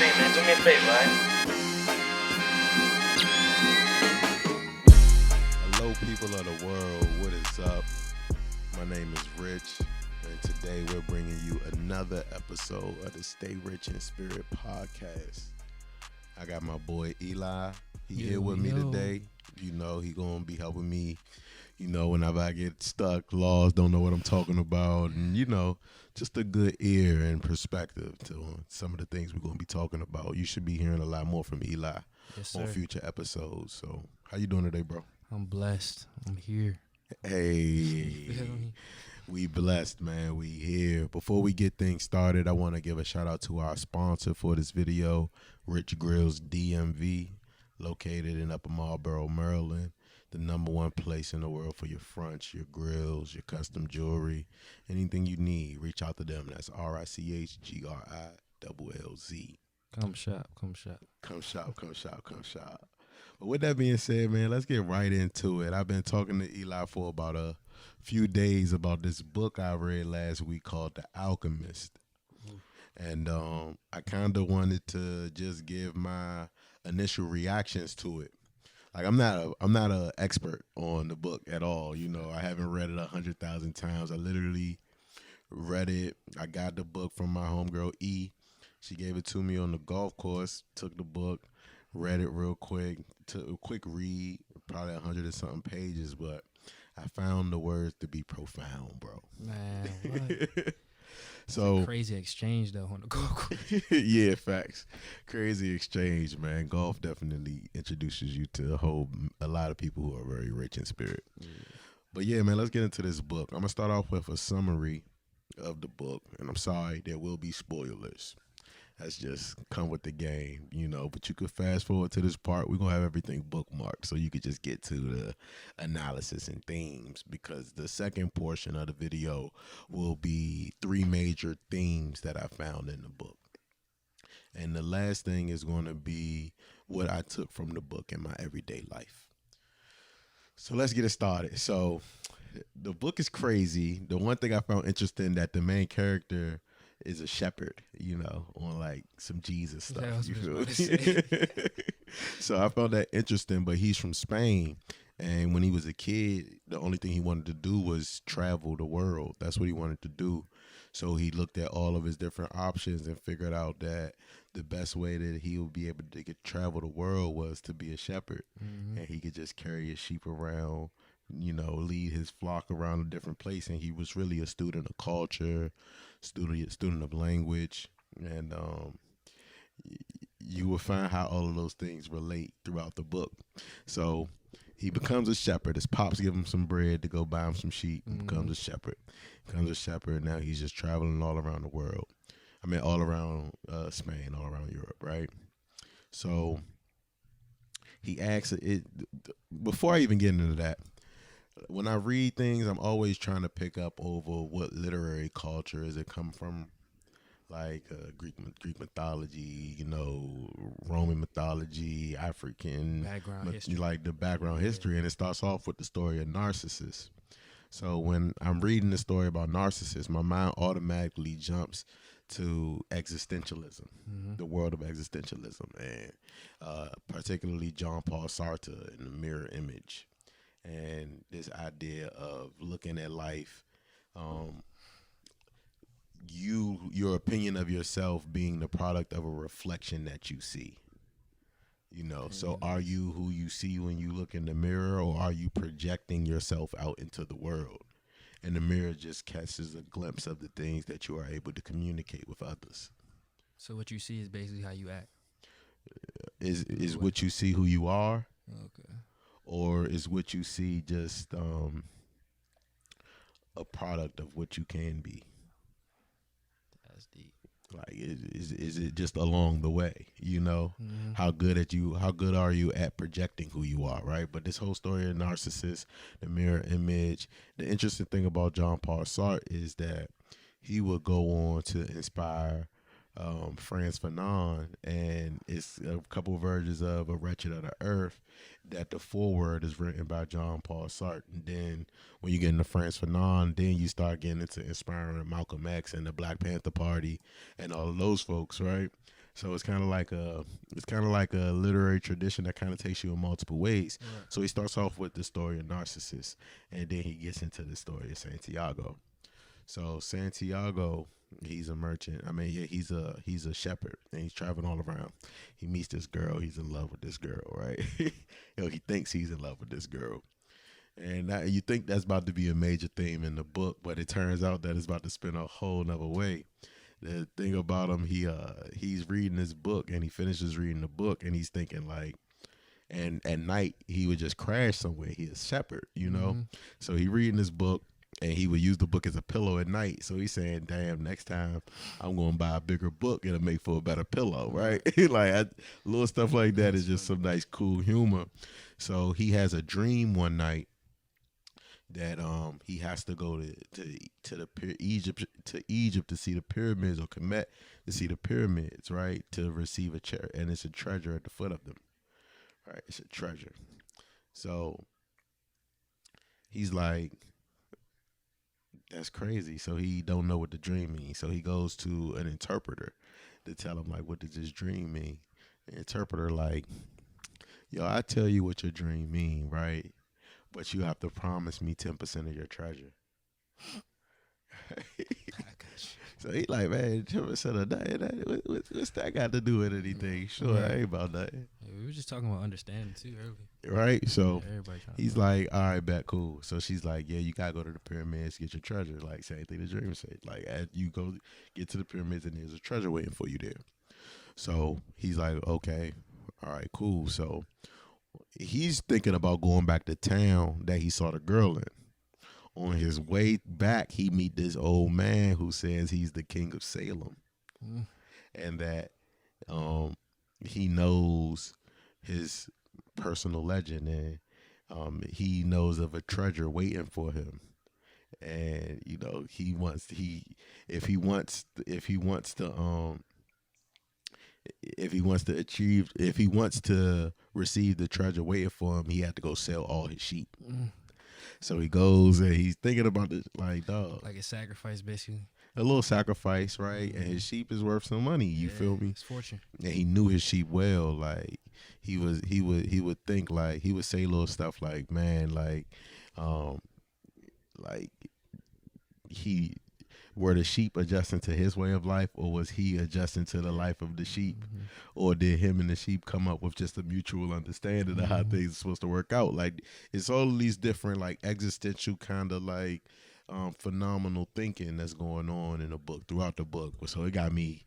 favor, man. Do me a favor, all right? Hello, people of the world. What is up? My name is Rich, and today we're bringing you another episode of the Stay Rich in Spirit podcast. I got my boy Eli. He here with me today. You know, he gonna be helping me. You know, whenever I get stuck, lost, don't know what I'm talking about, and you know, just a good ear and perspective to some of the things we're gonna be talking about. You should be hearing a lot more from Eli on future episodes. So, how you doing today, bro? I'm blessed. I'm here. Hey, we blessed, man. We here. Before we get things started, I want to give a shout out to our sponsor for this video, Rich Grills DMV, located in Upper Marlboro, Maryland. The #1 place in the world for your fronts, your grills, your custom jewelry, anything you need. Reach out to them. That's RICHGRILLZ. Come shop. Come shop. But with that being said, man, let's get right into it. I've been talking to Eli for about a few days about this book I read last week called The Alchemist. And I kind of wanted to just give my initial reactions to it. Like I'm not an expert on the book at all. You know, I haven't read it 100,000 times. I literally read it. I got the book from my homegirl E. She gave it to me on the golf course. Took the book, read it real quick. Took a quick read, probably 100 and something pages. But I found the words to be profound, bro. Man, what? So crazy exchange though on the golf course. Yeah, facts. Crazy exchange, man. Golf definitely introduces you to a lot of people who are very rich in spirit. Yeah. But yeah, man, let's get into this book. I'm gonna start off with a summary of the book, and I'm sorry there will be spoilers. That's just come with the game, you know. But you could fast forward to this part. We're going to have everything bookmarked so you could just get to the analysis and themes, because the second portion of the video will be 3 major themes that I found in the book. And the last thing is going to be what I took from the book in my everyday life. So let's get it started. So the book is crazy. The one thing I found interesting that the main character is a shepherd, you know, on like some Jesus stuff. You feel me? So I found that interesting, but he's from Spain. And when he was a kid, the only thing he wanted to do was travel the world. That's what he wanted to do. So he looked at all of his different options and figured out that the best way that he would be able to travel the world was to be a shepherd. Mm-hmm. And he could just carry his sheep around, you know, lead his flock around a different place. And he was really a student of culture, student of language, and you will find how all of those things relate throughout the book. So he becomes a shepherd. His pops give him some bread to go buy him some sheep. He becomes a shepherd. Now he's just traveling all around the world. I mean, all around Spain, all around Europe, right? So he asks it. Before I even get into that, when I read things, I'm always trying to pick up over what literary culture is it come from, like Greek mythology, you know, Roman mythology, African background history, like the background history, and it starts off with the story of Narcissus. So when I'm reading the story about Narcissus, my mind automatically jumps to existentialism, the world of existentialism, and particularly John Paul Sartre and the mirror image. And this idea of looking at life, your opinion of yourself being the product of a reflection that you see. You know, so are you who you see when you look in the mirror, or are you projecting yourself out into the world? And the mirror just catches a glimpse of the things that you are able to communicate with others. So what you see is basically how you act. Is what you see who you are? Okay. Or is what you see just a product of what you can be? That's deep. Like, is it just along the way? You know, how good are you at projecting who you are, right? But this whole story of Narcissus, the mirror image, the interesting thing about John Paul Sartre is that he would go on to inspire Franz Fanon, and it's a couple versions of A Wretched of the Earth that the foreword is written by John Paul Sartre. And then when you get into Franz Fanon, then you start getting into inspiring Malcolm X and the Black Panther Party and all of those folks, right? So it's kind of like a literary tradition that kind of takes you in multiple ways. Right. So he starts off with the story of Narcissus, and then he gets into the story of Santiago. So Santiago, he's a merchant. I mean, yeah, he's a shepherd, and he's traveling all around. He meets this girl. He's in love with this girl, right? He thinks he's in love with this girl, and you think that's about to be a major theme in the book, but it turns out that it's about to spin a whole nother way. The thing about him, he's reading this book, and he finishes reading the book, and he's thinking like, and at night he would just crash somewhere. He's a shepherd, you know, so he reading this book, and he would use the book as a pillow at night. So he's saying, "Damn, next time I'm gonna buy a bigger book. It'll make for a better pillow, right?" Little stuff like that is just some nice, cool humor. So he has a dream one night that he has to go to Egypt to see the pyramids, or Kemet to see the pyramids, right? To receive a chair, and it's a treasure at the foot of them, right? It's a treasure. So he's like, that's crazy. So he don't know what the dream means. So he goes to an interpreter to tell him like, what does this dream mean? The interpreter like, yo, I tell you what your dream mean, right? But you have to promise me 10% of your treasure. So he like, man, 10% of that, what's that got to do with anything? Sure, I ain't about that. Yeah, we were just talking about understanding too earlier. Right? So Everybody he's like, all right, bet, cool. So she's like, yeah, you got to go to the pyramids, get your treasure. Like, same thing the dream said. Like, as you go get to the pyramids, and there's a treasure waiting for you there. So he's like, okay, all right, cool. So he's thinking about going back to town that he saw the girl in. On his way back, he meet this old man who says he's the king of Salem, and that he knows his personal legend, and he knows of a treasure waiting for him. And you know, if he wants to receive the treasure waiting for him, he had to go sell all his sheep. So he goes, and he's thinking about this, like, dog, like a sacrifice, basically. a little sacrifice, right? And his sheep is worth some money. You feel me? It's fortune. And he knew his sheep well. Like he would think, like, he would say little stuff like, man, like he were the sheep adjusting to his way of life, or was he adjusting to the life of the sheep, or did him and the sheep come up with just a mutual understanding of how things are supposed to work out? Like, it's all of these different, like, existential kind of like phenomenal thinking that's going on in the book, throughout the book. So it got me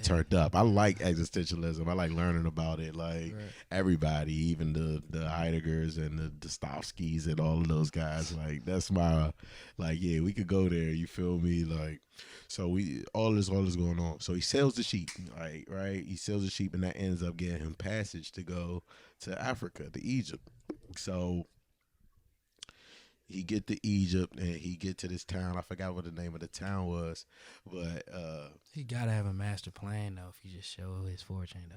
turned up. I like existentialism. I like learning about it. Like everybody, even the Heideggers and the Dostoevskys and all of those guys. Like, that's my, like, yeah, we could go there. You feel me? Like, so all this going on. So he sells the sheep, right? He sells the sheep, and that ends up getting him passage to go to Africa, to Egypt. So he get to Egypt, and he get to this town. I forgot what the name of the town was, but He gotta have a master plan though. If you just show his fortune though.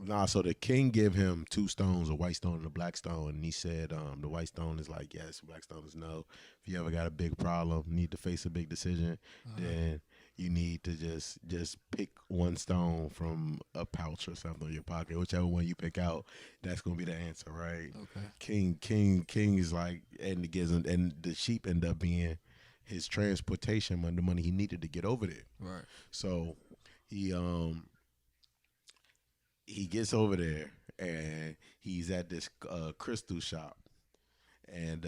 nah. So the king give him two stones, a white stone and a black stone, and he said, the white stone is like yes, black stone is no. If you ever got a big problem, need to face a big decision, then you need to just pick one stone from a pouch or something in your pocket. Whichever one you pick out, that's gonna be the answer, right? Okay. King is like, and it gives him, and the sheep end up being his transportation money, the money he needed to get over there. Right. So he gets over there, and he's at this crystal shop, and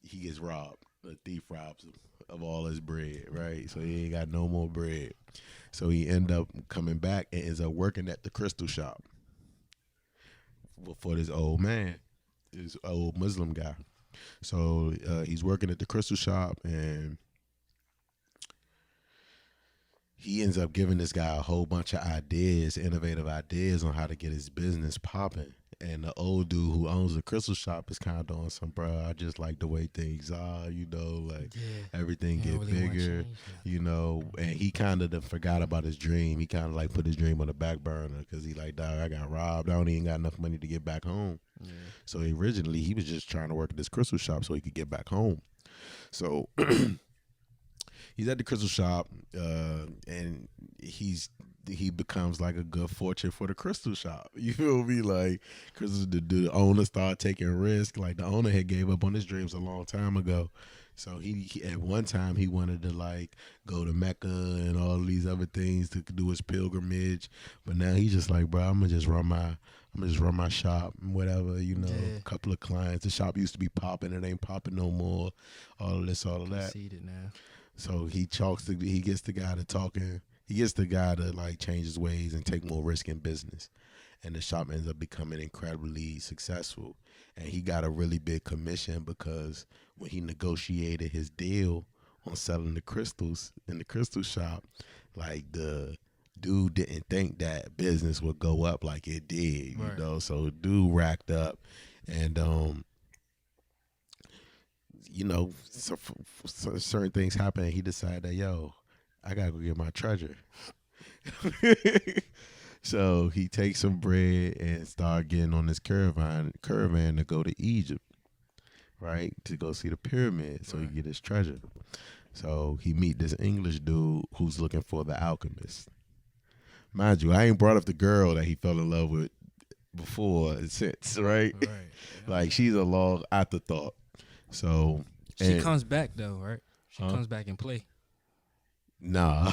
he gets robbed. The thief robs him of all his bread, right? So he ain't got no more bread. So he end up coming back and ends up working at the crystal shop for this old man, this old Muslim guy. So he's working at the crystal shop, and he ends up giving this guy a whole bunch of ideas, innovative ideas on how to get his business popping. And the old dude who owns the crystal shop is kind of doing some, bro, I just like the way things are, you know, like everything get really bigger, you know. And he kind of forgot about his dream. He kind of like put his dream on the back burner because he like, dog, I got robbed. I don't even got enough money to get back home. So originally he was just trying to work at this crystal shop so he could get back home. So he's at the crystal shop, and he's he becomes like a good fortune for the crystal shop. You feel me? Like, cause the owner started taking risks. Like the owner had gave up on his dreams a long time ago. So he at one time he wanted to like go to Mecca and all these other things to do his pilgrimage, but now he's just like, bro, I'm gonna just run my shop and whatever, you know, Yeah. a couple of clients. The shop used to be popping, it ain't popping no more. All of this, all of that. Conceded now. So he gets the guy to talking. He gets the guy to like change his ways and take more risk in business. And the shop ends up becoming incredibly successful. And he got a really big commission because when he negotiated his deal on selling the crystals in the crystal shop, like the dude didn't think that business would go up like it did, Right. you know. So dude racked up, and you know, so certain things happen. And he decided that, yo, I gotta go get my treasure. So he takes some bread and start getting on this caravan to go to Egypt, right, to go see the pyramid, so he get his treasure. So he meet this English dude who's looking for the alchemist. Mind you, I ain't brought up the girl that he fell in love with before and since, right? Right. Like, she's a long afterthought. So She comes back though, right? She comes back and play. Nah.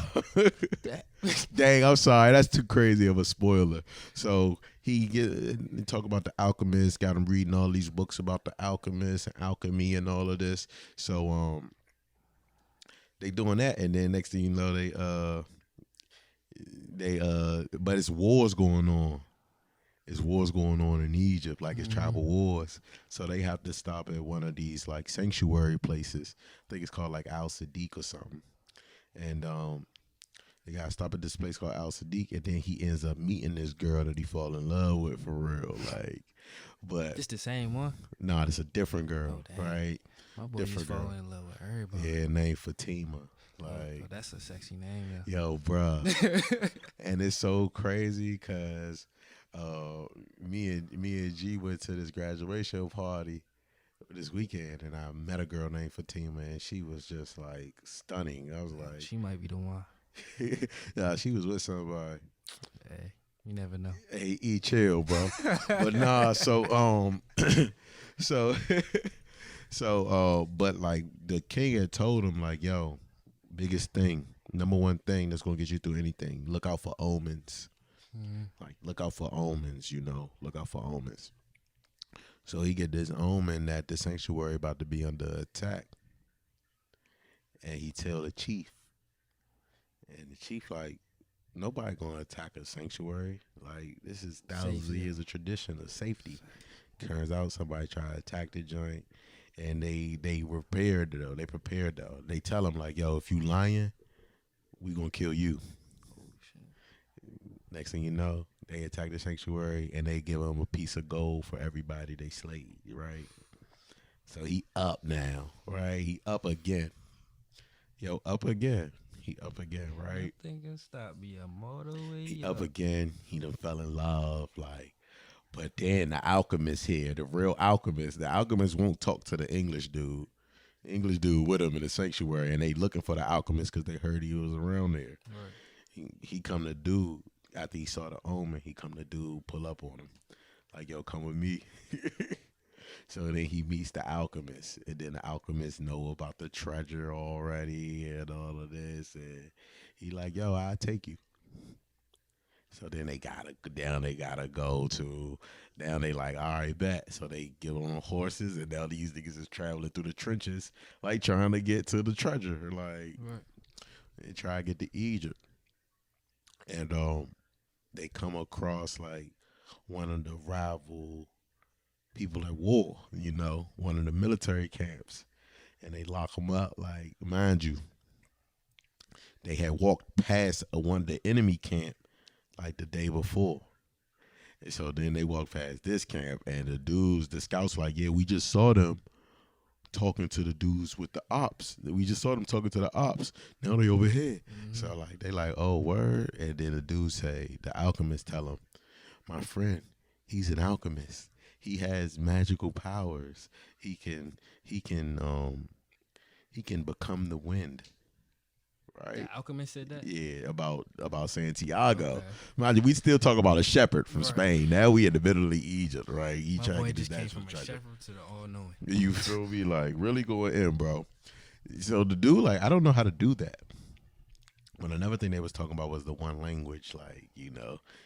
Dang, I'm sorry. That's too crazy of a spoiler. So he talk about the alchemist, got him reading all these books about the alchemist and alchemy and all of this. So they doing that, and then next thing you know, but it's wars going on. It's wars going on in Egypt, like it's tribal wars. So they have to stop at one of these like sanctuary places. I think it's called like Al Sadiq or something. And they gotta stop at this place called Al Sadiq, and then he ends up meeting this girl that he fall in love with for real. Like, but It's the same one. nah, it's a different girl, right? My boy Different just falling in love with everybody. Yeah, named Fatima. Like, that's a sexy name. yo, bruh. And it's so crazy because me and G went to this graduation party this weekend, and I met a girl named Fatima, and she was just like stunning. I was like, She might be the one. nah, she was with somebody. Hey, you never know. Hey, chill, bro. But nah, but like the king had told him, like, yo, biggest thing, number one thing that's gonna get you through anything, look out for omens. Like, look out for omens, you know, look out for omens. So he get this omen that the sanctuary about to be under attack, and he tell the chief, and the chief like, nobody gonna attack a sanctuary. Like, this is thousands of years of tradition of safety. Turns out somebody tried to attack the joint, and they prepared though. They tell him like, yo, if you lying, we gonna kill you. Next thing you know, they attack the sanctuary, and they give him a piece of gold for everybody they slayed, right? So he up now, right? He up again. Yo, up again. He up again, right? Thinking stop be a motor way. He up again. He done fell in love, like. But then the alchemist here, the real alchemist. The alchemist won't talk to the English dude. The English dude with him in the sanctuary, and they looking for the alchemist because they heard he was around there. Right. He come to dude. After he saw the omen, he come to dude, pull up on him. Like, yo, come with me. So then he meets the alchemist. And then the alchemist know about the treasure already and all of this. And he like, yo, I'll take you. So then they gotta go to, now they like, all right, bet. So they get on horses, and now these niggas is traveling through the trenches, like trying to get to the treasure. Like, they try to get to Egypt. And they come across like one of the rival people at war, you know, one of the military camps, and they lock them up. Like, mind you, they had walked past one of the enemy camp like the day before. And so then they walked past this camp, and the scouts like, yeah, we just saw them talking to the dudes with the ops. We just saw them talking to the ops. Now they over here. So like, they like, oh, word. And then the dude say, the alchemist tell him, my friend, he's an alchemist. He has magical powers. He can become the wind. right? The Alchemist said that. Yeah, about Santiago. Okay. Mind you, we still talk about a shepherd from Right. Spain. Now we in the middle of Egypt, right? He My trying boy to get his just came natural from a treasure. shepherd to the all-knowing. You feel me? Like really going in, bro. So the dude, like, I don't know how to do that. But another thing they was talking about was the one language, like,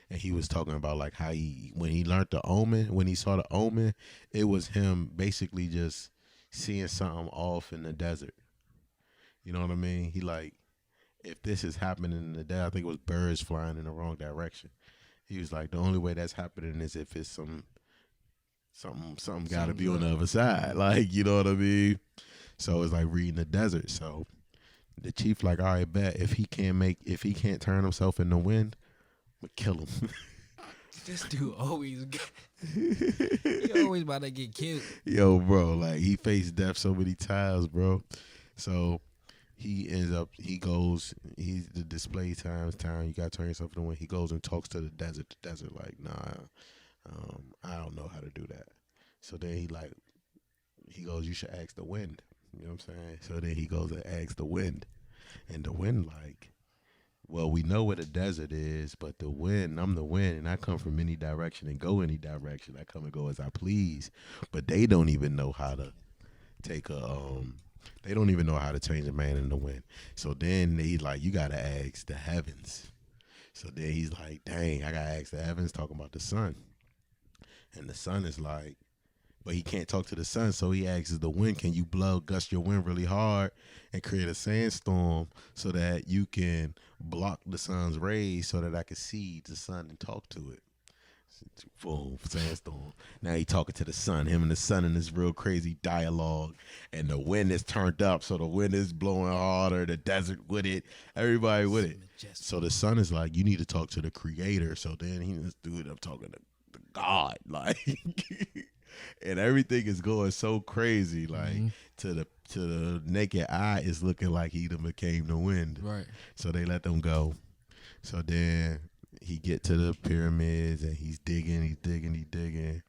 and he was talking about like how when he learned the omen, when he saw the omen, it was him basically just seeing something off in the desert. You know what I mean? He like, if this is happening in the desert, I think it was birds flying in the wrong direction. He was like, the only way that's happening is if it's something got to be on the other side. Like, you know what I mean? So it's like reading the desert. So the chief like, all right, bet if he can't turn himself in the wind, we'll kill him. This dude always, he always about to get killed. Yo, bro, like he faced death so many times, bro. So he's the display time, you gotta turn yourself in the wind. He goes and talks to the desert. The desert like, nah, I don't know how to do that. So then he goes, you should ask the wind. You know what I'm saying? So then he goes and asks the wind. And the wind like, well, we know what a desert is, but the wind, I'm the wind, and I come from any direction and go any direction. I come and go as I please. But they don't even know how to they don't even know how to change a man in the wind. So then he's like, you gotta ask the heavens. So then he's like, dang, I gotta ask the heavens, talking about the sun. And the sun is like, but he can't talk to the sun, so he asks the wind, can you gust your wind really hard and create a sandstorm so that you can block the sun's rays so that I can see the sun and talk to it. Boom, sandstorm. Now he talking to the sun, him and the sun in this real crazy dialogue, and the wind is turned up, so the wind is blowing harder, the desert with it, everybody with it. So the sun is like, you need to talk to the creator. So then this dude, I'm talking to God, like and everything is going so crazy, like to the naked eye, is looking like he done became the wind. Right. So they let them go. So then he get to the pyramids and he's digging. Then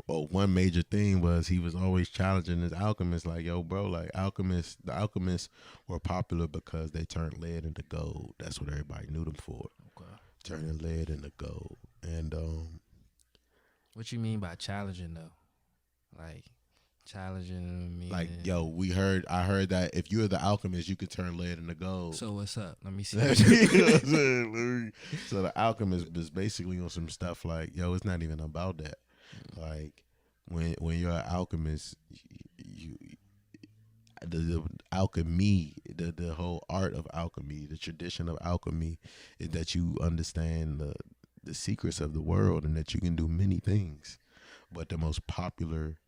one major thing was he was always challenging his alchemists, like, yo, bro, like the alchemists were popular because they turned lead into gold. That's what everybody knew them for. Okay. Turning lead into gold. And what you mean by challenging though? Like challenging me. Like, yo, I heard that if you're the alchemist, you could turn lead into gold. So what's up? Let me see. You know what I'm saying? So the alchemist is basically on some stuff like, yo, it's not even about that. Like when you're an alchemist, the alchemy, the whole art of alchemy, the tradition of alchemy, is that you understand the secrets of the world and that you can do many things. But the most popular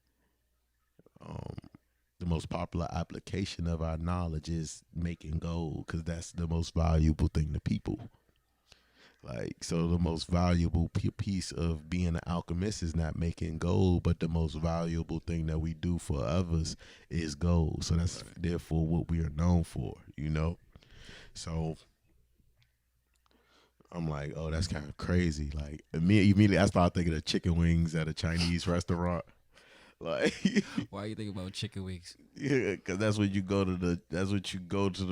application of our knowledge is making gold, because that's the most valuable thing to people. Like, so the most valuable piece of being an alchemist is not making gold, but the most valuable thing that we do for others is gold. So that's therefore what we are known for, you know? So I'm like, oh, that's kind of crazy. Like, immediately I started thinking of chicken wings at a Chinese restaurant. Like, why you think about chicken wings? Yeah, because that's what you go to the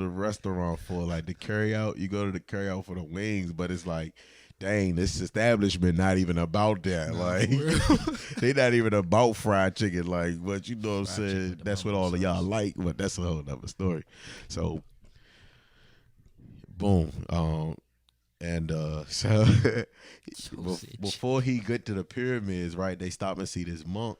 restaurant for. Like the carry out, you go to the carry out for the wings, but it's like, dang, this establishment not even about that. Nah, like they not even about fried chicken. Like, but you know what I'm saying? That's what all of y'all like, but that's a whole other story. So boom. So before he get to the pyramids, right, they stop and see this monk.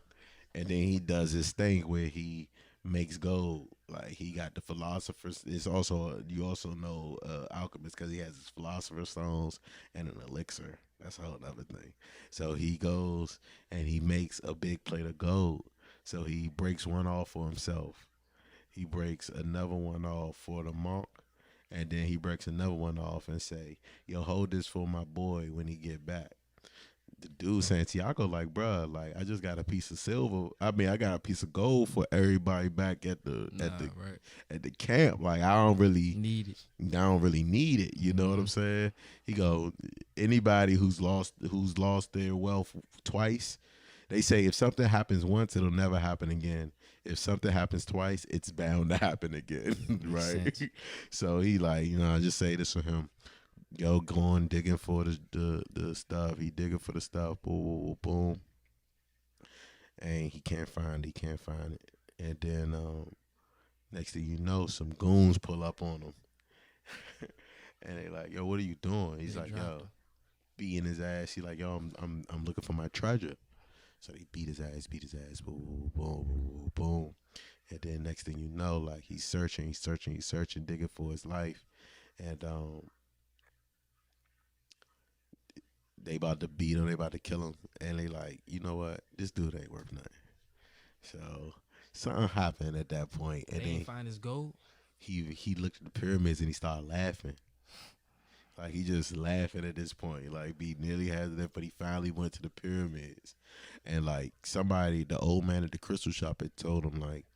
And then he does this thing where he makes gold. Like, he got the philosopher's. You also know Alchemist, because he has his philosopher's stones and an elixir. That's a whole other thing. So he goes and he makes a big plate of gold. So he breaks one off for himself. He breaks another one off for the monk. And then he breaks another one off and say, yo, hold this for my boy when he get back. The dude Santiago like, bruh, like, I just got a piece of silver. I mean, I got a piece of gold for everybody back at the camp. Like, I don't really need it. You know what I'm saying? He go, anybody who's lost their wealth twice, they say if something happens once, it'll never happen again. if something happens twice, it's bound to happen again, right? sense. So he like, I just say this for him. Yo, going digging for the stuff. He digging for the stuff. Boom, boom, boom, boom. And he can't find it. He can't find it. And then next thing you know, some goons pull up on him. And they like, yo, what are you doing? He's They like, dropped yo, him. beating his ass. He like, yo, I'm looking for my treasure. So they beat his ass, boom, boom, boom, boom, boom. And then next thing you know, like he's searching, digging for his life. And they about to beat him, they about to kill him. And they like, you know what? This dude ain't worth nothing. So something happened at that point. And They then ain't find his gold. he looked at the pyramids and he started laughing. Like he just laughing at this point. Like he nearly has it, but he finally went to the pyramids. And like somebody, the old man at the crystal shop had told him like,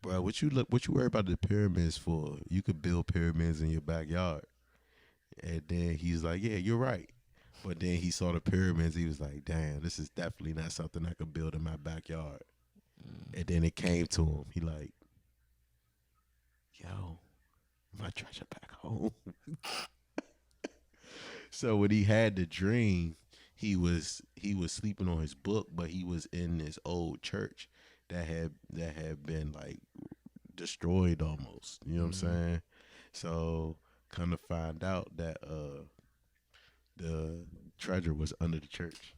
bro, what you worry about the pyramids for? You could build pyramids in your backyard. And then he's like, yeah, you're right. But then he saw the pyramids. He was like, damn, this is definitely not something I could build in my backyard. And then it came to him. He like, yo, my treasure back home. So when he had the dream, he was sleeping on his book, but he was in this old church that had been like destroyed almost. You know what I'm saying? So kind of find out that the treasure was under the church.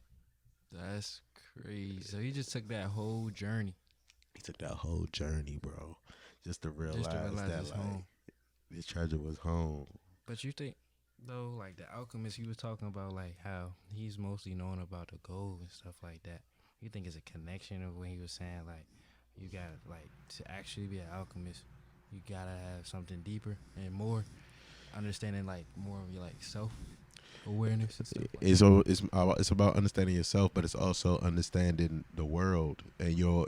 That's crazy. So he just took that whole journey. He took that whole journey, bro, just to realize that it's like home. this treasure was home. But you think though, like the Alchemist, he was talking about like how he's mostly known about the gold and stuff like that. You think it's a connection of when he was saying like you gotta like to actually be an alchemist, you gotta have something deeper and more understanding, like more of your like self awareness and stuff. Like It's about understanding yourself, but it's also understanding the world and you.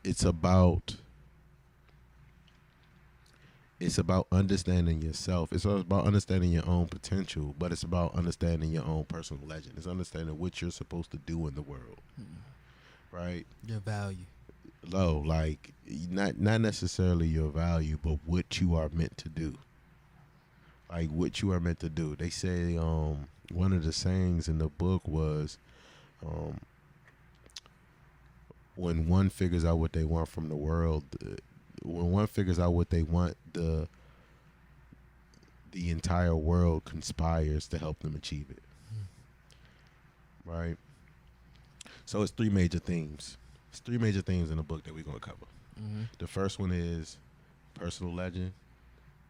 It's about understanding yourself. It's about understanding your own potential, but it's about understanding your own personal legend. It's understanding what you're supposed to do in the world, right? your value. Like not necessarily your value, but what you are meant to do. Like what you are meant to do. They say one of the sayings in the book was um, when one figures out what they want from the world, when one figures out what they want, the entire world conspires to help them achieve it. Right? So it's three major themes. It's three major themes in the book that we're going to cover. The first one is personal legend.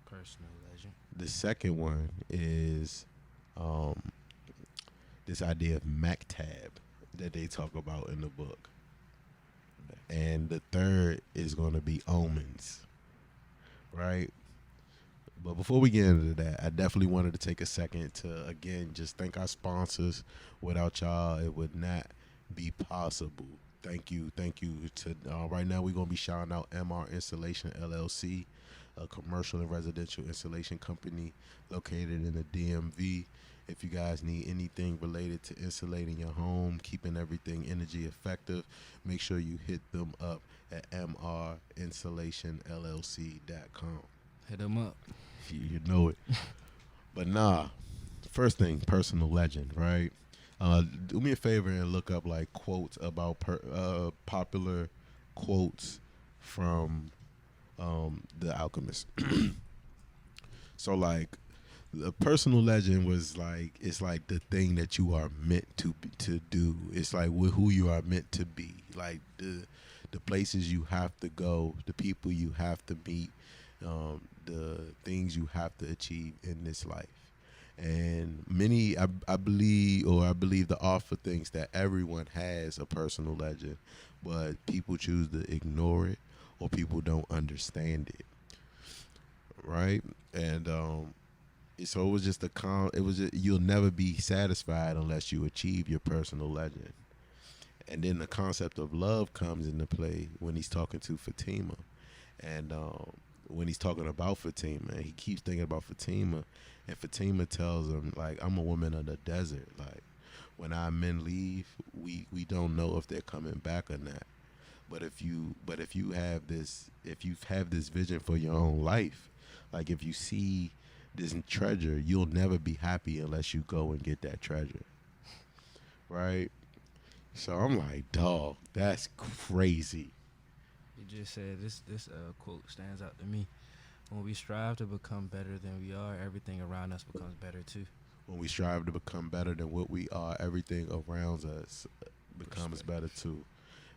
Personal legend. The second one is this idea of MacTab that they talk about in the book. And the third is going to be Omens. Right? But before we get into that, I definitely wanted to take a second to, again, just thank our sponsors. Without y'all, it would not be possible. Thank you to right now we're going to be shouting out MR Installation LLC, a commercial and residential installation company located in the DMV. If you guys need anything related to insulating your home, keeping everything energy effective, make sure you hit them up at mrinstallationllc.com. Hit them up. You know it. But first thing, personal legend, right? Do me a favor and look up like quotes about popular quotes from the Alchemist. So like the personal legend was like, it's like the thing that you are meant to do. It's like who you are meant to be. Like the places you have to go, the people you have to meet, the things you have to achieve in this life. And many, I believe the author thinks that everyone has a personal legend, but people choose to ignore it or people don't understand it. Right? And so it was just you'll never be satisfied unless you achieve your personal legend. And then the concept of love comes into play when he's talking to Fatima. And when he's talking about Fatima, he keeps thinking about Fatima. And Fatima tells him, like, I'm a woman of the desert. Like, when our men leave, we don't know if they're coming back or not. But if you have this, if you have this vision for your own life, like if you see this treasure, you'll never be happy unless you go and get that treasure, right? So I'm like, dog, that's crazy. You just said this quote stands out to me. When we strive to become better than we are, everything around us becomes better too. When we strive to become better than what we are, everything around us becomes Respect. better too.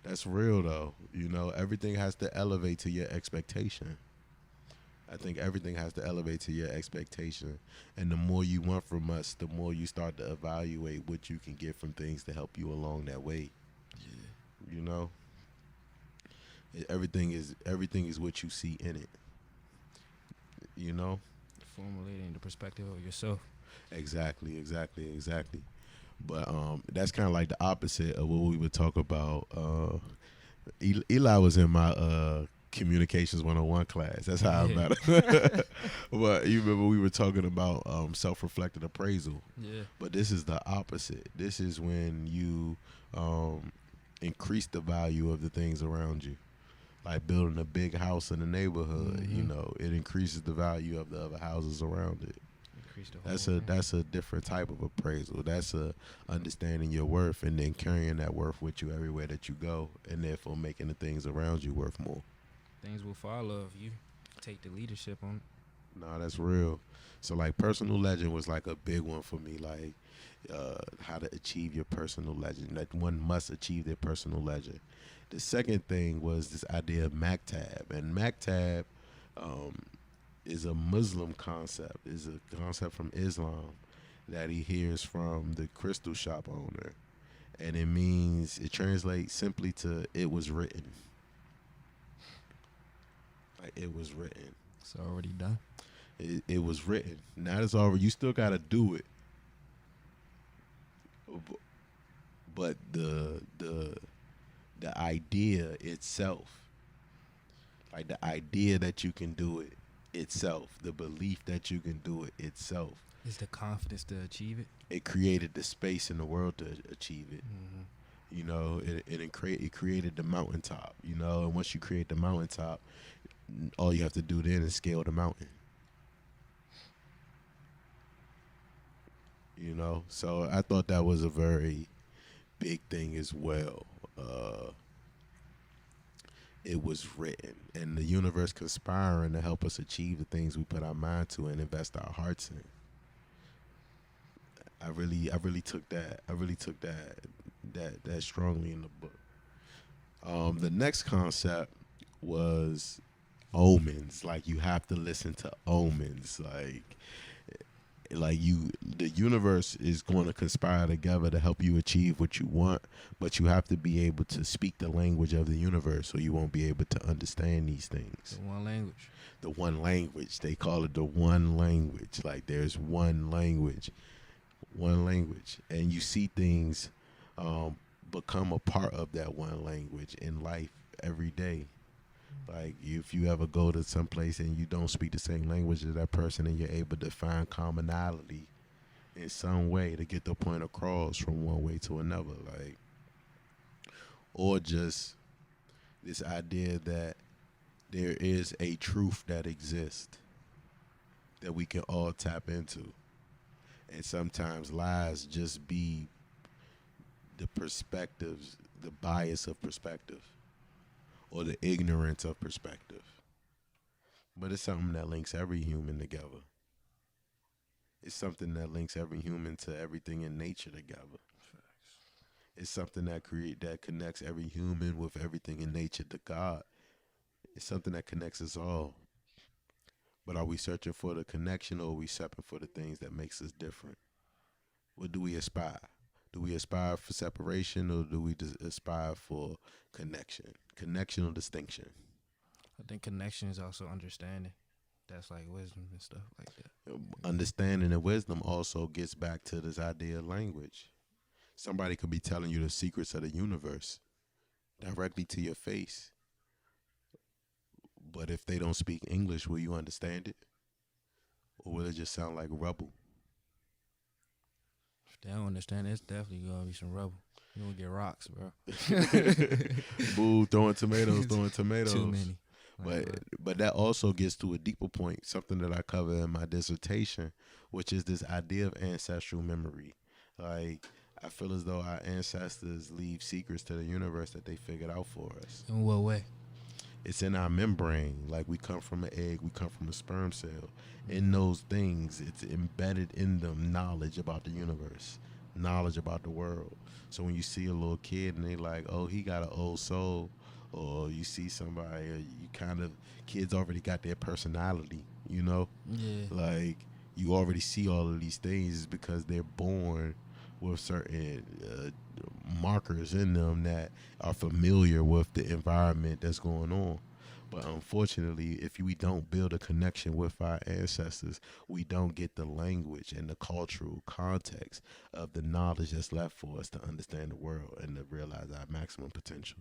That's real though. You know, everything has to elevate to your expectation. I think everything has to elevate to your expectation. And the more you want from us, the more you start to evaluate what you can get from things to help you along that way. You know? Everything is what you see in it. You know? Formulating the perspective of yourself. Exactly. But that's kind of like the opposite of what we would talk about. Eli was in my communications 101 class. That's how I met him. But you remember we were talking about self-reflected appraisal. Yeah. But this is the opposite. This is when you increase the value of the things around you. Like building a big house in the neighborhood, you know, it increases the value of the other houses around it. Increase the whole That's a different type of appraisal. That's a understanding your worth and then carrying that worth with you everywhere that you go, and therefore making the things around you worth more. things will follow if you take the leadership on it. No, that's real. So like personal legend was like a big one for me. Like how to achieve your personal legend. That one must achieve their personal legend. The second thing was this idea of maktab, and maktab is a Muslim concept. Is a concept from Islam that he hears from the crystal shop owner, and it translates simply to "it was written." Like it was written. It's already done. It was written. Now it's already. You still got to do it, but the idea itself, like the idea that you can do it itself, the belief that you can do it itself, It's the confidence to achieve it. it created the space in the world to achieve it. You know, it created the mountaintop. You know, and once you create the mountaintop, all you have to do then is scale the mountain. You know, so I thought that was a very big thing as well. It was written, and the universe conspiring to help us achieve the things we put our mind to and invest our hearts in. I really took that. That strongly in the book. The next concept was omens. Like you have to listen to omens. Like the universe is going to conspire together to help you achieve what you want, but you have to be able to speak the language of the universe, or you won't be able to understand these things. The one language. The one language. They call it the one language. Like there's one language, and you see things become a part of that one language in life every day. Like if you ever go to some place and you don't speak the same language as that person, and you're able to find commonality in some way to get the point across from one way to another, like, or just this idea that there is a truth that exists that we can all tap into, and sometimes lies just be the perspectives, the bias of perspective, or the ignorance of perspective. But it's something that links every human together. It's something that links every human to everything in nature together. It's something that connects every human with everything in nature to God. It's something that connects us all. But are we searching for the connection, or are we searching for the things that makes us different? What do we aspire? Do we aspire for separation, or do we aspire for connection? Connection or distinction? I think connection is also understanding. That's like wisdom and stuff like that. Understanding and wisdom also gets back to this idea of language. Somebody could be telling you the secrets of the universe directly to your face, but if they don't speak English, will you understand it? Or will it just sound like rubble? They don't understand. It's definitely gonna be some rubble. You gonna get rocks, bro. Boo, throwing tomatoes. Too many. But that also gets to a deeper point, something that I cover in my dissertation, which is this idea of ancestral memory. Like, I feel as though our ancestors leave secrets to the universe that they figured out for us. In what way? It's in our membrane. Like, we come from an egg, we come from a sperm cell. In those things, it's embedded in them knowledge about the universe, knowledge about the world. So when you see a little kid and they like, oh, he got an old soul, or you see somebody, or you kind of, kids already got their personality, you know? Yeah. Like, you already see all of these things because they're born with certain markers in them that are familiar with the environment that's going on. But unfortunately, if we don't build a connection with our ancestors, we don't get the language and the cultural context of the knowledge that's left for us to understand the world and to realize our maximum potential.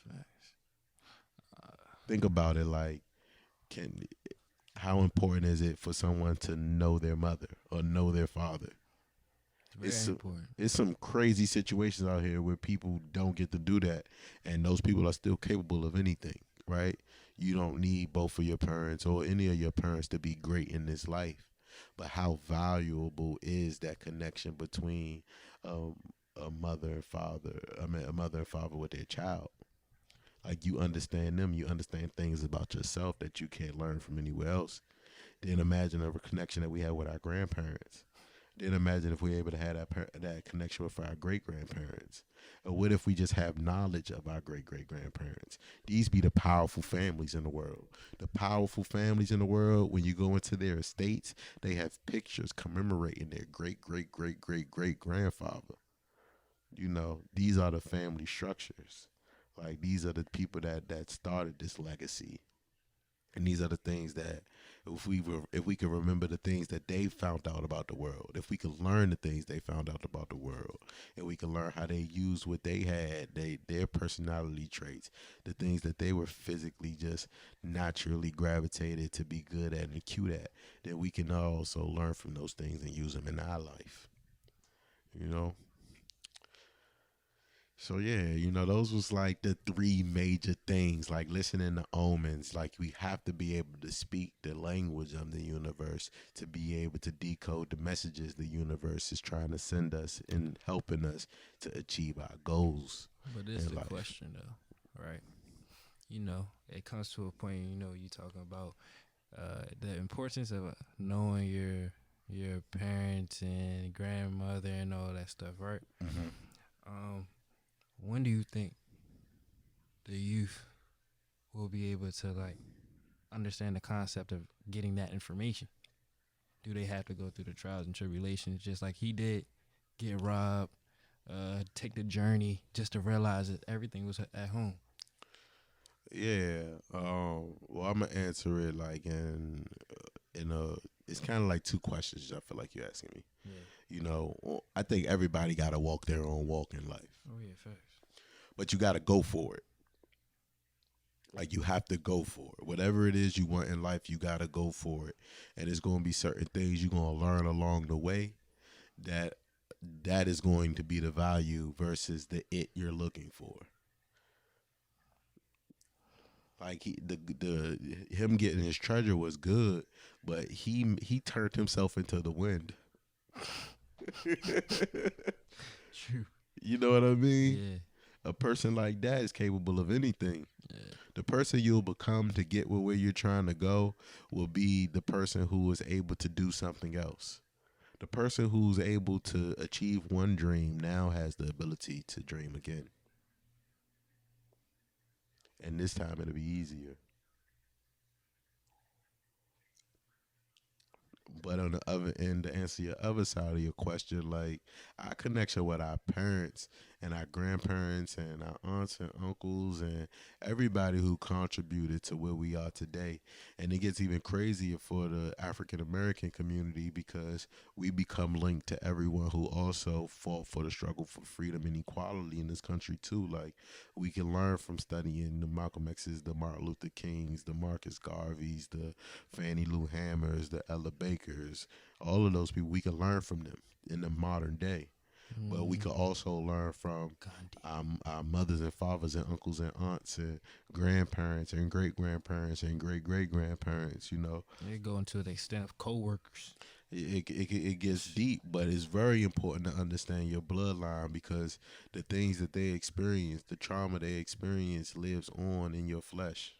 Facts. Think about it, like, how important is it for someone to know their mother or know their father? Very important. It's some crazy situations out here where people don't get to do that, and those people are still capable of anything, right? You don't need both of your parents or any of your parents to be great in this life, but how valuable is that connection between a mother and father? I mean, a mother and father with their child. Like, you understand them, you understand things about yourself that you can't learn from anywhere else. Then imagine a connection that we have with our grandparents. Then imagine if we're able to have that connection with our great-grandparents. Or what if we just have knowledge of our great-great-grandparents? These be the powerful families in the world. The powerful families in the world, when you go into their estates, they have pictures commemorating their great-great-great-great-great-grandfather. You know, these are the family structures. Like, these are the people that started this legacy. And these are the things that, if we could remember the things that they found out about the world, if we could learn the things they found out about the world, and we could learn how they used what they had, their personality traits, the things that they were physically just naturally gravitated to be good at and cute at, then we can also learn from those things and use them in our life. You know? So yeah, you know, those was like the three major things, like listening to Omens. Like, we have to be able to speak the language of the universe to be able to decode the messages the universe is trying to send us and helping us to achieve our goals. But this is the question though, right? You know, it comes to a point, you know, you talking about the importance of knowing your parents and grandmother and all that stuff, right? Mm-hmm. When do you think the youth will be able to, like, understand the concept of getting that information? Do they have to go through the trials and tribulations just like he did, get robbed, take the journey just to realize that everything was at home? Yeah. Well, I'm gonna answer it like in it's kind of like two questions. I feel like you're asking me. Yeah. You know, I think everybody got to walk their own walk in life. Oh yeah, facts. But you got to go for it. Like, you have to go for it. Whatever it is you want in life, you got to go for it. And there's going to be certain things you're going to learn along the way that is going to be the value versus the it you're looking for. Like, him getting his treasure was good, but he turned himself into the wind. True. You know what I mean? Yeah. A person like that is capable of anything. Yeah. The person you'll become to get where you're trying to go will be the person who is able to do something else. The person who's able to achieve one dream now has the ability to dream again. And this time it'll be easier. But on the other end, to answer your other side of your question, like, our connection with our parents and our grandparents and our aunts and uncles and everybody who contributed to where we are today. And it gets even crazier for the African American community because we become linked to everyone who also fought for the struggle for freedom and equality in this country too. Like we can learn from studying the Malcolm X's, the Martin Luther Kings, the Marcus Garveys, the Fannie Lou Hammers, the Ella Bakers, all of those people. We can learn from them in the modern day. But we could also learn from our mothers and fathers and uncles and aunts and grandparents and great grandparents and great great grandparents. You know, They go into the extent of co-workers. it gets deep, but it's very important to understand your bloodline because the things that they experience, the trauma they experience, lives on in your flesh.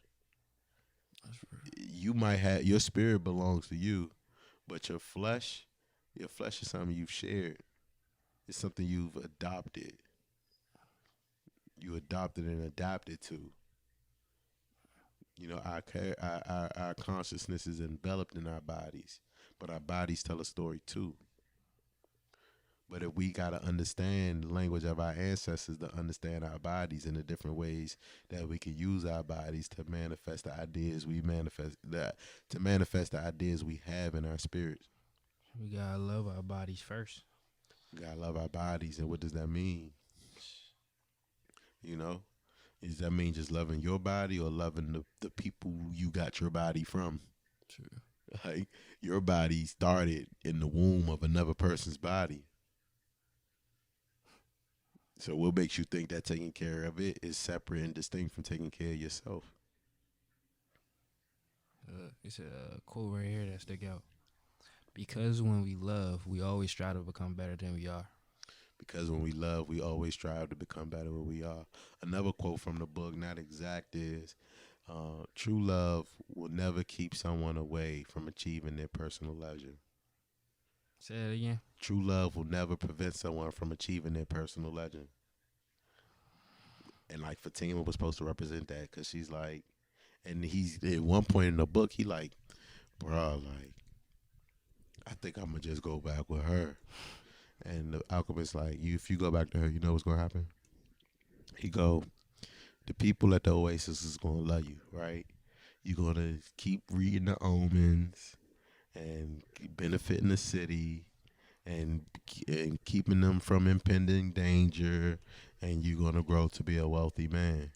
That's real. You might have your spirit belongs to you, but your flesh is something you've shared. It's something you've adopted. You adopted and adapted to. You know, our consciousness is enveloped in our bodies, but our bodies tell a story too. But if we gotta understand the language of our ancestors to understand our bodies in the different ways that we can use our bodies to manifest the ideas to manifest the ideas we have in our spirits. We gotta love our bodies first. We gotta love our bodies, and what does that mean? You know, does that mean just loving your body or loving the people you got your body from? True. Like your body started in the womb of another person's body. So what makes you think that taking care of it is separate and distinct from taking care of yourself? It's a quote right here that stick out. Because when we love, we always try to become better than we are. Because when we love, we always strive to become better than we are. Another quote from the book, not exact, is true love will never keep someone away from achieving their personal legend. Say that again. True love will never prevent someone from achieving their personal legend. And like Fatima was supposed to represent that because she's like, and he's at one point in the book, he like, bro, like, I think I'm gonna just go back with her. And the alchemist like, if you go back to her, you know what's gonna happen? He go, the people at the Oasis is gonna love you, right? You're gonna keep reading the Omens and benefiting the city and keeping them from impending danger, and you're gonna grow to be a wealthy man.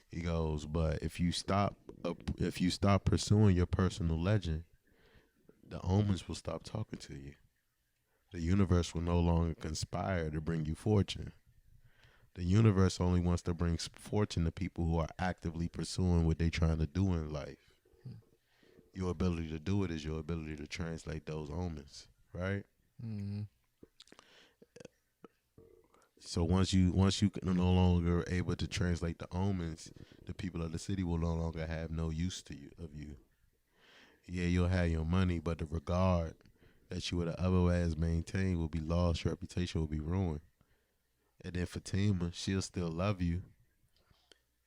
He goes, but if you stop pursuing your personal legend, the omens will stop talking to you. The universe will no longer conspire to bring you fortune. The universe only wants to bring fortune to people who are actively pursuing what they're trying to do in life. Your ability to do it is your ability to translate those omens, right? Mm-hmm. So once you no longer able to translate the omens, the people of the city will no longer have no use to you of you. Yeah, you'll have your money, but the regard that you would have otherwise maintained will be lost. Your reputation will be ruined. And then Fatima, she'll still love you,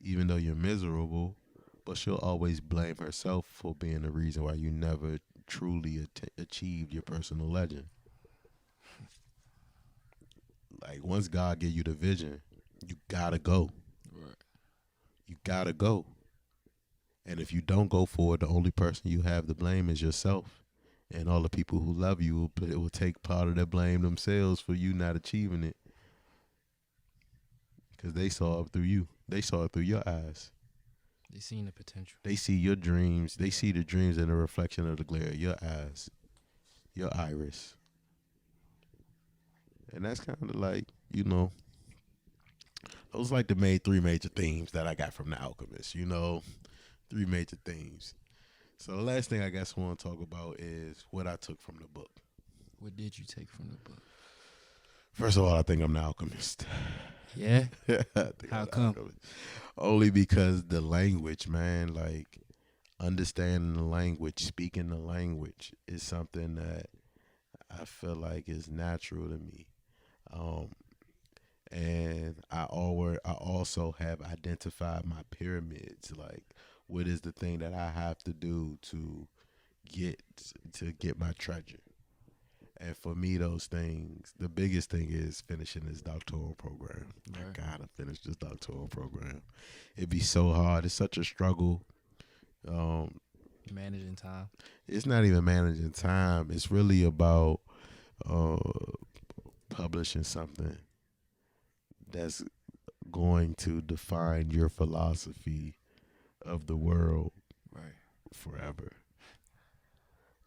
even though you're miserable, but she'll always blame herself for being the reason why you never truly achieved your personal legend. Like once God give you the vision, you gotta go. Right. You gotta go. And if you don't go for it, the only person you have to blame is yourself. And all the people who love you will take part of the blame themselves for you not achieving it. Because they saw it through you. They saw it through your eyes. They seen the potential. They see your dreams. They see the dreams in the reflection of the glare of your eyes, your iris. And that's kind of like, you know, those like the three major themes that I got from The Alchemist, you know, three major themes. So the last thing I guess I want to talk about is what I took from the book. What did you take from the book? First of all, I think I'm the alchemist. Yeah? How come? Alchemist. Only because the language, man, like understanding the language, speaking the language is something that I feel like is natural to me. And I also have identified my pyramids. Like, what is the thing that I have to do to get my treasure? And for me, those things, the biggest thing is finishing this doctoral program. Right. I gotta finish this doctoral program. It'd be so hard. It's such a struggle. Managing time. It's not even managing time. It's really about uh, publishing something that's going to define your philosophy of the world Right. forever.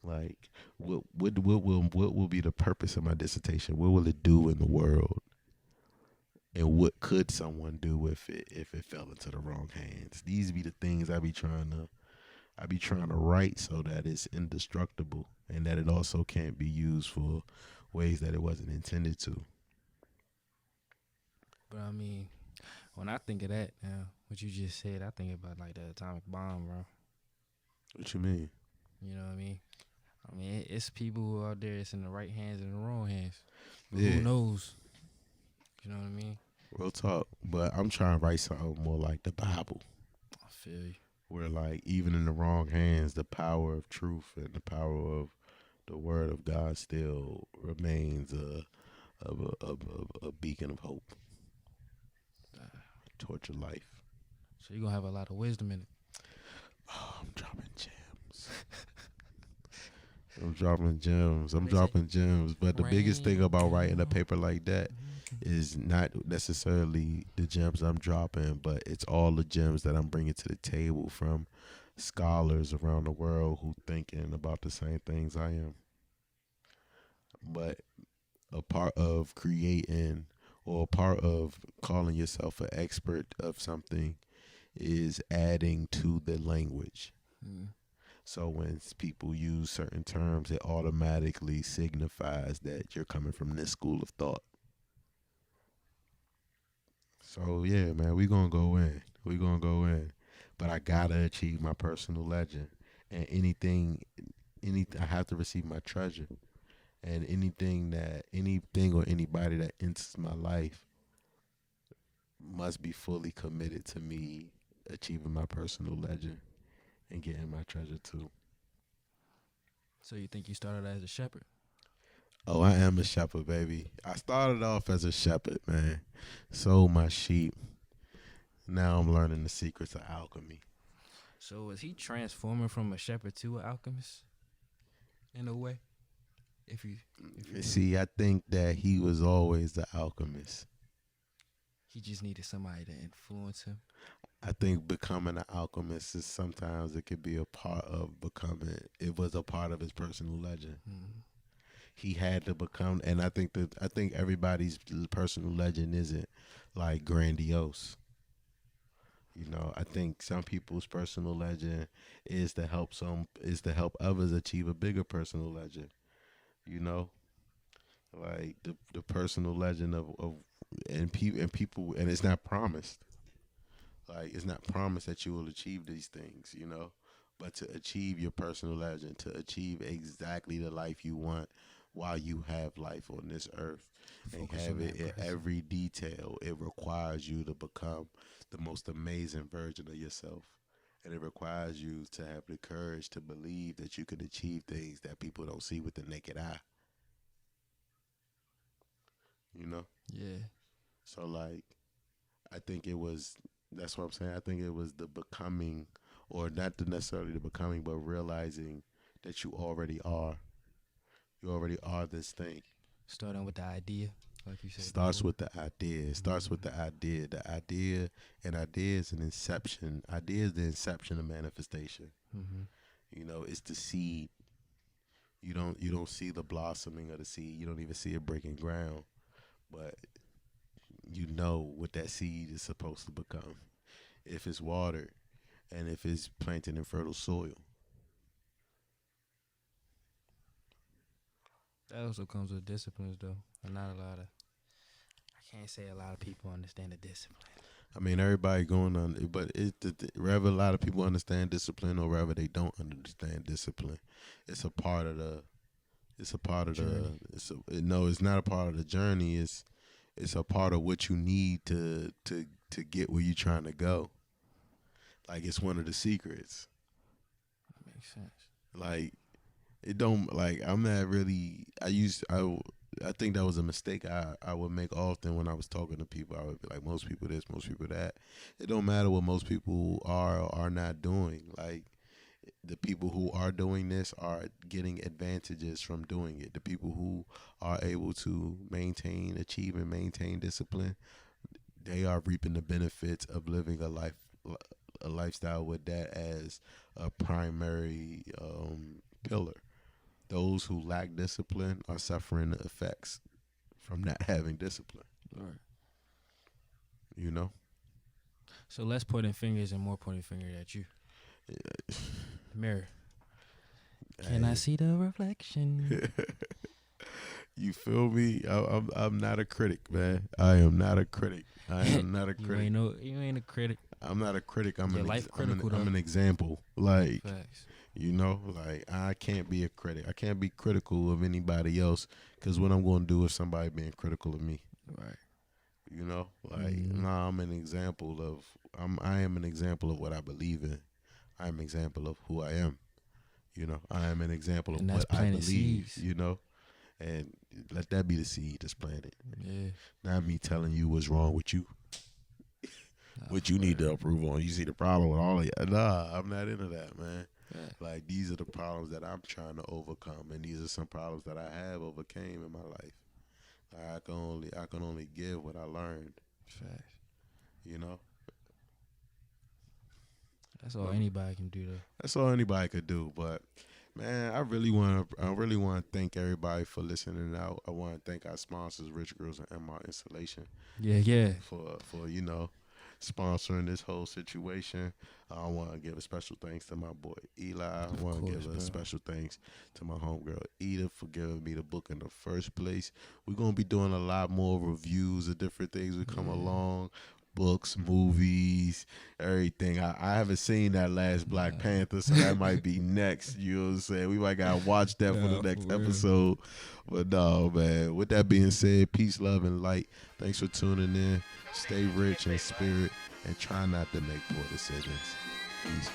Like, what will be the purpose of my dissertation? What will it do in the world? And what could someone do with it if it fell into the wrong hands? These be the things I be trying to write so that it's indestructible and that it also can't be used for ways that it wasn't intended to. But I mean, when I think of that, what you just said, I think about like the atomic bomb, bro. What you mean? You know what I mean? I mean, it's people who are out there. It's in the right hands and the wrong hands. But Yeah. who knows? You know what I mean? Real talk. But I'm trying to write something more like the Bible, I feel you. where like even in the wrong hands, the power of truth and the power of the word of God still remains a beacon of hope towards your life. So you're gonna have a lot of wisdom in it. Oh, I'm dropping gems. I'm dropping gems. But the biggest thing about writing a paper like that is not necessarily the gems I'm dropping, but it's all the gems that I'm bringing to the table from scholars around the world who thinking about the same things I am. But a part of creating or a part of calling yourself an expert of something is adding to the language. Mm. So when people use certain terms, it automatically signifies that you're coming from this school of thought. So yeah, man, we gonna go in. But I gotta achieve my personal legend. And anything I have to receive my treasure. And anything or anybody that enters my life must be fully committed to me achieving my personal legend and getting my treasure too. So you think you started as a shepherd? Oh, I am a shepherd, baby. I started off as a shepherd, man. Sold my sheep. Now I'm learning the secrets of alchemy. So is he transforming from a shepherd to an alchemist? In a way? If you See, I think that he was always the alchemist. he just needed somebody to influence him. I think becoming an alchemist is sometimes it could be a part of becoming. It was a part of his personal legend. Mm. He had to become, and I think everybody's personal legend isn't like grandiose. You know, I think some people's personal legend is to help others achieve a bigger personal legend. You know, like the personal legend of people, and it's not promised. Like it's not promised that you will achieve these things, you know, but to achieve your personal legend, to achieve exactly the life you want while you have life on this earth and have it in every detail, it requires you to become the most amazing version of yourself. And it requires you to have the courage to believe that you can achieve things that people don't see with the naked eye. You know? Yeah. So, like, I think it was, that's what I'm saying. I think it was the becoming, or not necessarily the becoming, but realizing that you already are. You already are this thing. Starting with the idea, like you said. Starts with the idea. It starts with the idea. The idea, and idea is an inception. Idea is the inception of manifestation. Mm-hmm. You know, it's the seed. You don't see the blossoming of the seed. You don't even see it breaking ground, but you know what that seed is supposed to become if it's watered and if it's planted in fertile soil. That also comes with disciplines, though. Not a lot of. I can't say a lot of people understand the discipline. I mean, everybody going on, but rather a lot of people understand discipline, or rather they don't understand discipline. It's a part of the. It's a part of journey. No, it's not a part of the journey. It's a part of what you need to get where you're trying to go. Like it's one of the secrets. That makes sense. Like it don't like I'm not really. I think that was a mistake I would make often when I was talking to people. I would be like, most people this, most people that. It don't matter what most people are or are not doing. Like the people who are doing this are getting advantages from doing it. The people who are able to achieve and maintain discipline, they are reaping the benefits of living a lifestyle with that as a primary pillar. Those who lack discipline are suffering the effects from not having discipline. All right. You know? So less pointing fingers and more pointing finger at you. Yeah. Mirror. Can I see the reflection? You feel me? I'm not a critic, man. I am not a critic. I am not a critic. You ain't a critic. I'm not a critic. I'm I'm an example. Like, facts. you know, like I can't be a critic. I can't be critical of anybody else because what I'm going to do is somebody being critical of me. Right. You know, like I'm an example of. I am an example of what I believe in. I am an example of who I am. You know, I am an example of what I believe. Seeds. You know, and let that be the seed that's planted. Yeah. Not me telling you what's wrong with you. What you need to improve on. You see the problem with all of you. Nah, I'm not into that, man. Yeah. Like these are the problems that I'm trying to overcome, and these are some problems that I have overcame in my life. I can only give what I learned. Facts. You know. That's all anybody can do, though. That's all anybody could do. But man, I really want to thank everybody for listening out. I want to thank our sponsors, Rich Girls and MR Installation. Yeah. For you know, sponsoring this whole situation. I want to give a special thanks to my boy Eli. I want to give a special thanks to my homegirl Eda for giving me the book in the first place. We're gonna be doing a lot more reviews of different things we come along. Books, movies, everything. I haven't seen that last Black Panther, so that might be next. You know what I'm saying? We might gotta watch that for the next episode. But no, man. With that being said, peace, love, and light. Thanks for tuning in. Stay rich in spirit and try not to make poor decisions. Peace.